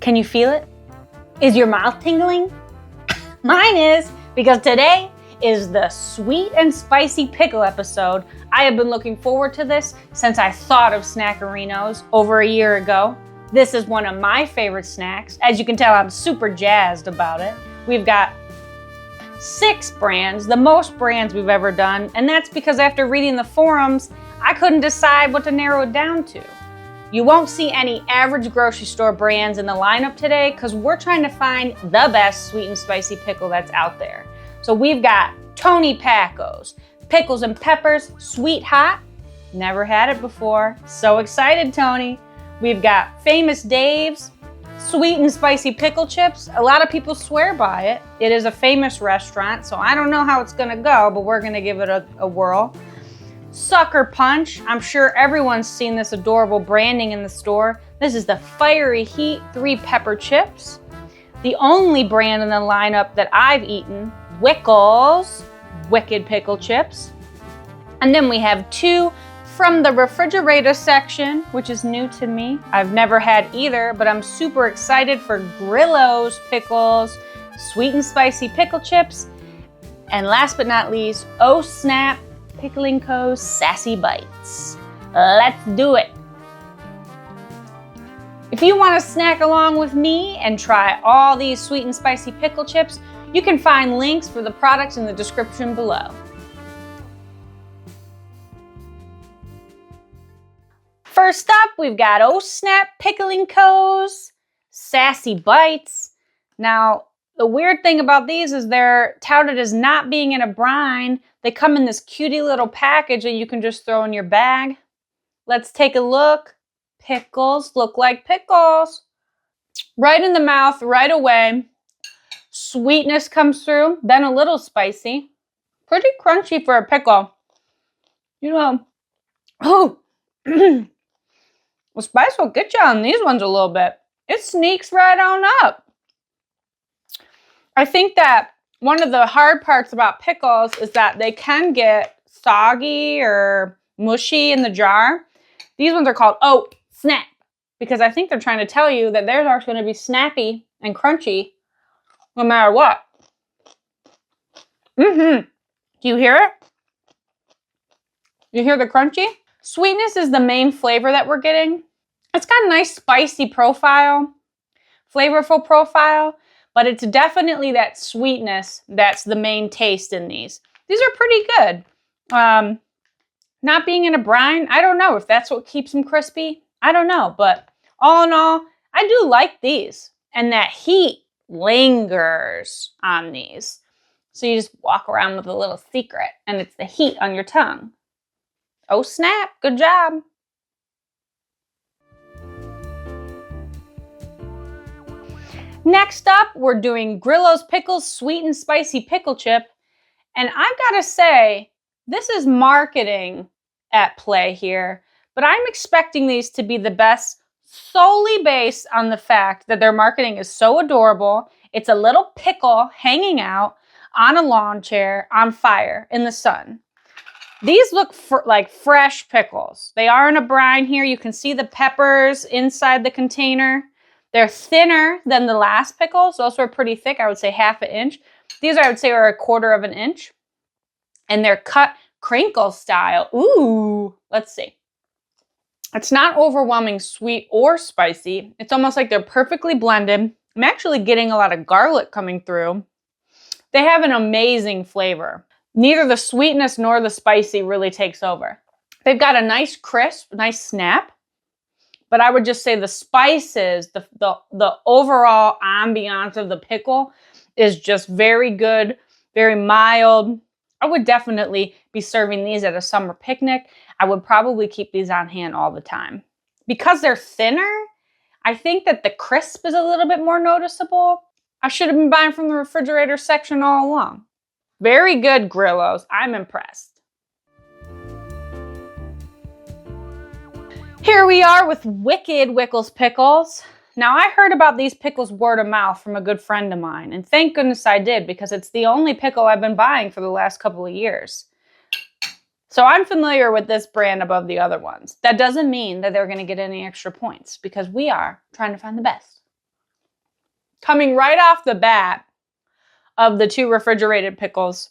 Can you feel it? Is your mouth tingling? Mine is, because today is the sweet and spicy pickle episode. I have been looking forward to this since I thought of Snackarinos over a year ago. This is one of my favorite snacks. As you can tell, I'm super jazzed about it. We've got 6 brands, the most brands we've ever done, and that's because after reading the forums, I couldn't decide what to narrow it down to. You won't see any average grocery store brands in the lineup today because we're trying to find the best sweet and spicy pickle that's out there. So we've got Tony Packo's, Pickles and Peppers, Sweet Hot. Never had it before. So excited, Tony. We've got Famous Dave's, Sweet and Spicy Pickle Chips. A lot of people swear by it. It is a famous restaurant, so I don't know how it's gonna go, but we're gonna give it a whirl. Suckerpunch. I'm sure everyone's seen this adorable branding in the store. This is the Fiery Heat 3 pepper chips. The only brand in the lineup that I've eaten, Wickles, Wicked Pickle Chips. And then we have 2 from the refrigerator section, which is new to me. I've never had either, but I'm super excited for Grillo's Pickles, Sweet and Spicy Pickle Chips. And last but not least, Oh Snap, Pickle & Co.'s Sassy Bites. Let's do it. If you want to snack along with me and try all these sweet and spicy pickle chips, you can find links for the products in the description below. First up, we've got Oh Snap, Pickle & Co.'s Sassy Bites. Now, the weird thing about these is they're touted as not being in a brine. They come in this cutie little package that you can just throw in your bag. Let's take a look. Pickles look like pickles. Right in the mouth, right away. Sweetness comes through, then a little spicy. Pretty crunchy for a pickle. You know, oh, the spice will get you on these ones a little bit. It sneaks right on up. I think that one of the hard parts about pickles is that they can get soggy or mushy in the jar. These ones are called Oh Snap because I think they're trying to tell you that theirs are going to be snappy and crunchy no matter what. Do you hear it? You hear the crunchy? Sweetness is the main flavor that we're getting. It's got a nice spicy profile, flavorful profile. But it's definitely that sweetness that's the main taste in these. These are pretty good. Not being in a brine, I don't know if that's what keeps them crispy. I don't know, but all in all, I do like these. And that heat lingers on these. So you just walk around with a little secret, and it's the heat on your tongue. Oh snap, good job. Next up, we're doing Grillo's Pickles Sweet and Spicy Pickle Chip. And I've got to say, this is marketing at play here, but I'm expecting these to be the best solely based on the fact that their marketing is so adorable. It's a little pickle hanging out on a lawn chair on fire in the sun. These look like fresh pickles. They are in a brine here. You can see the peppers inside the container. They're thinner than the last pickles. Those were pretty thick. I would say ½ inch. These I would say are 1/4 inch. And they're cut crinkle style. Ooh, let's see. It's not overwhelming sweet or spicy. It's almost like they're perfectly blended. I'm actually getting a lot of garlic coming through. They have an amazing flavor. Neither the sweetness nor the spicy really takes over. They've got a nice crisp, nice snap. But I would just say the spices, the overall ambiance of the pickle is just very good, very mild. I would definitely be serving these at a summer picnic. I would probably keep these on hand all the time. Because they're thinner, I think that the crisp is a little bit more noticeable. I should have been buying from the refrigerator section all along. Very good, Grillos. I'm impressed. Here we are with Wicked Wickles Pickles. Now, I heard about these pickles word of mouth from a good friend of mine, and thank goodness I did because it's the only pickle I've been buying for the last couple of years. So I'm familiar with this brand above the other ones. That doesn't mean that they're going to get any extra points because we are trying to find the best. Coming right off the bat of the two refrigerated pickles,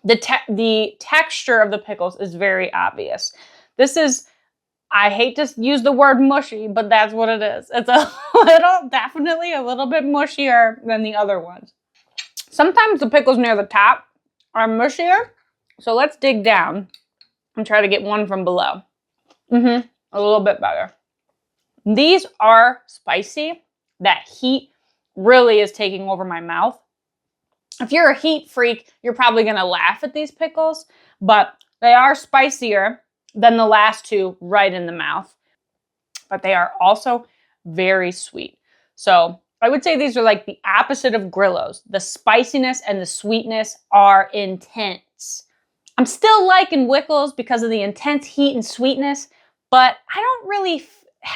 the texture of the pickles is very obvious. This is, I hate to use the word mushy, but that's what it is. It's definitely a little bit mushier than the other ones. Sometimes the pickles near the top are mushier, so let's dig down and try to get one from below. A little bit better. These are spicy. That heat really is taking over my mouth. If you're a heat freak, you're probably going to laugh at these pickles, but they are spicier than the last two right in the mouth. But they are also very sweet. So I would say these are like the opposite of Grillos. The spiciness and the sweetness are intense. I'm still liking Wickles because of the intense heat and sweetness, but I don't really,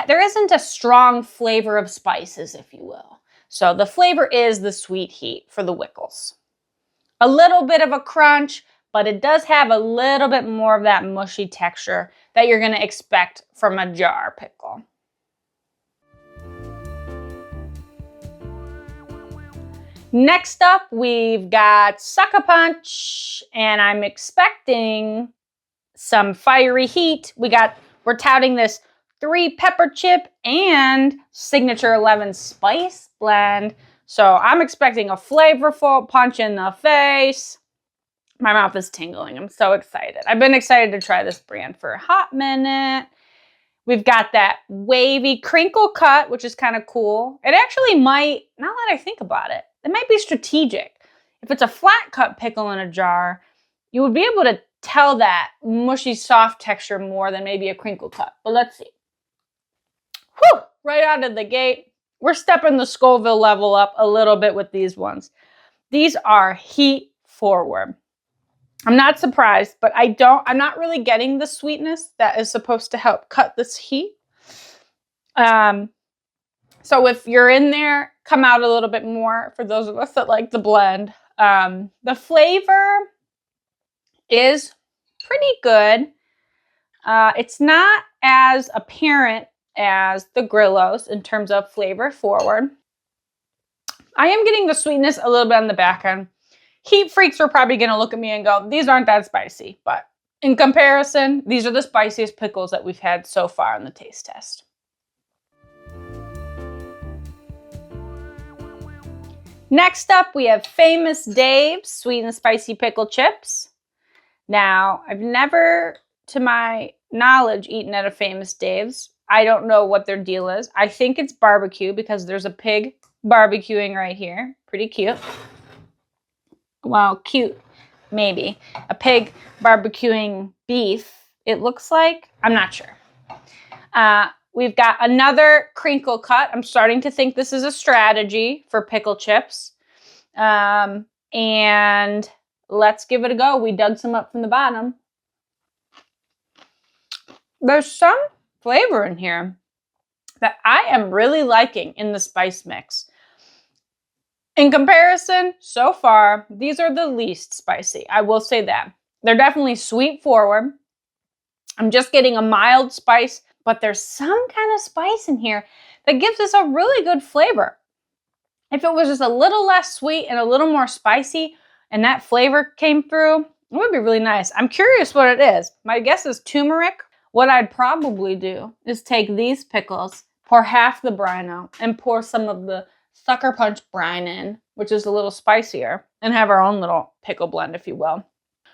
there isn't a strong flavor of spices, if you will. So the flavor is the sweet heat for the Wickles. A little bit of a crunch, but it does have a little bit more of that mushy texture that you're going to expect from a jar pickle. Next up, we've got Suckerpunch, and I'm expecting some fiery heat. We're touting this 3 pepper chip and signature 11 spice blend. So I'm expecting a flavorful punch in the face. My mouth is tingling. I'm so excited. I've been excited to try this brand for a hot minute. We've got that wavy crinkle cut, which is kind of cool. It actually might, now that I think about it, it might be strategic. If it's a flat cut pickle in a jar, you would be able to tell that mushy, soft texture more than maybe a crinkle cut. But let's see. Whew! Right out of the gate, we're stepping the Scoville level up a little bit with these ones. These are heat forward. I'm not surprised, but I'm not really getting the sweetness that is supposed to help cut this heat. So if you're in there, come out a little bit more for those of us that like the blend. The flavor is pretty good. It's not as apparent as the Grillos in terms of flavor forward. I am getting the sweetness a little bit on the back end. Heat freaks are probably going to look at me and go, these aren't that spicy. But in comparison, these are the spiciest pickles that we've had so far in the taste test. Next up, we have Famous Dave's sweet and spicy pickle chips. Now, I've never, to my knowledge, eaten at a Famous Dave's. I don't know what their deal is. I think it's barbecue because there's a pig barbecuing right here. Pretty cute. Well, cute, maybe. A pig barbecuing beef, it looks like. I'm not sure. We've got another crinkle cut. I'm starting to think this is a strategy for pickle chips. And let's give it a go. We dug some up from the bottom. There's some flavor in here that I am really liking in the spice mix. In comparison, so far, these are the least spicy. I will say that. They're definitely sweet forward. I'm just getting a mild spice, but there's some kind of spice in here that gives us a really good flavor. If it was just a little less sweet and a little more spicy and that flavor came through, it would be really nice. I'm curious what it is. My guess is turmeric. What I'd probably do is take these pickles, pour half the brine out, and pour some of the Suckerpunch brine in, which is a little spicier, and have our own little pickle blend, if you will.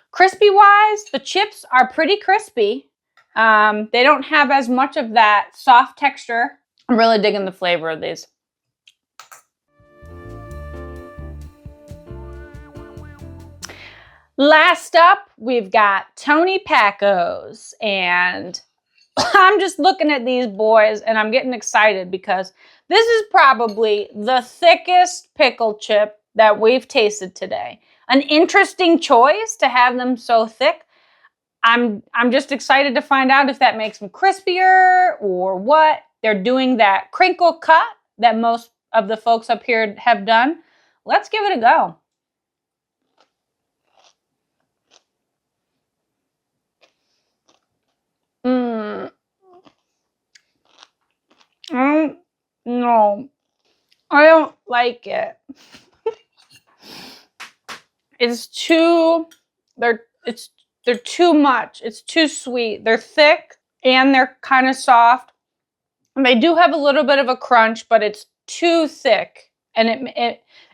Crispy-wise, the chips are pretty crispy. They don't have as much of that soft texture. I'm really digging the flavor of these. Last up, we've got Tony Packo's, and I'm just looking at these boys and I'm getting excited because this is probably the thickest pickle chip that we've tasted today. An interesting choice to have them so thick. I'm just excited to find out if that makes them crispier or what. They're doing that crinkle cut that most of the folks up here have done. Let's give it a go. No, I don't like it. It's too, they're too much. It's too sweet. They're thick and they're kind of soft. And they do have a little bit of a crunch, but it's too thick. And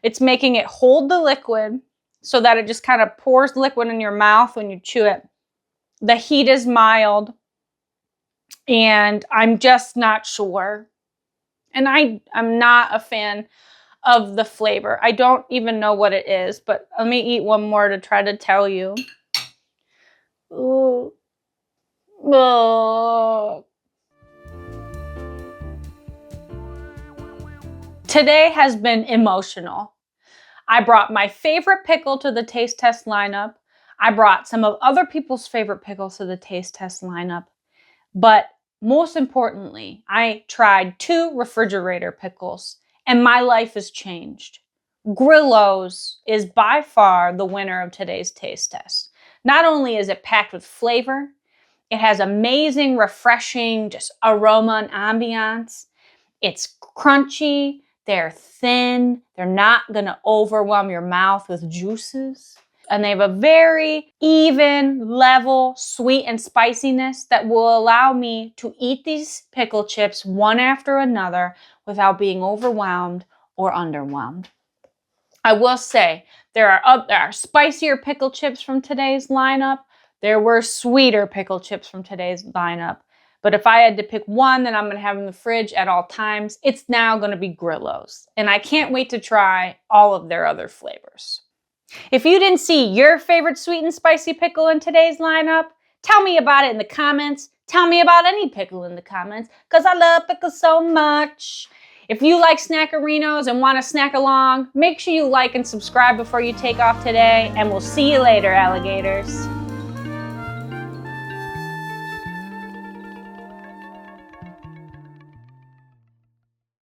it's making it hold the liquid so that it just kind of pours liquid in your mouth when you chew it. The heat is mild. And I'm just not sure. And I'm not a fan of the flavor. I don't even know what it is, but let me eat one more to try to tell you. Ooh. Oh. Today has been emotional. I brought my favorite pickle to the taste test lineup. I brought some of other people's favorite pickles to the taste test lineup. But most importantly, I tried 2 refrigerator pickles and my life has changed. Grillo's is by far the winner of today's taste test. Not only is it packed with flavor, it has amazing, refreshing just aroma and ambiance. It's crunchy, they're thin, they're not gonna overwhelm your mouth with juices. And they have a very even, level, sweet and spiciness that will allow me to eat these pickle chips one after another without being overwhelmed or underwhelmed. I will say, there are spicier pickle chips from today's lineup. There were sweeter pickle chips from today's lineup. But if I had to pick one that I'm going to have in the fridge at all times, it's now going to be Grillo's. And I can't wait to try all of their other flavors. If you didn't see your favorite sweet and spicy pickle in today's lineup, tell me about it in the comments. Tell me about any pickle in the comments, because I love pickles so much. If you like Snackarinos and want to snack along, make sure you like and subscribe before you take off today, and we'll see you later, alligators.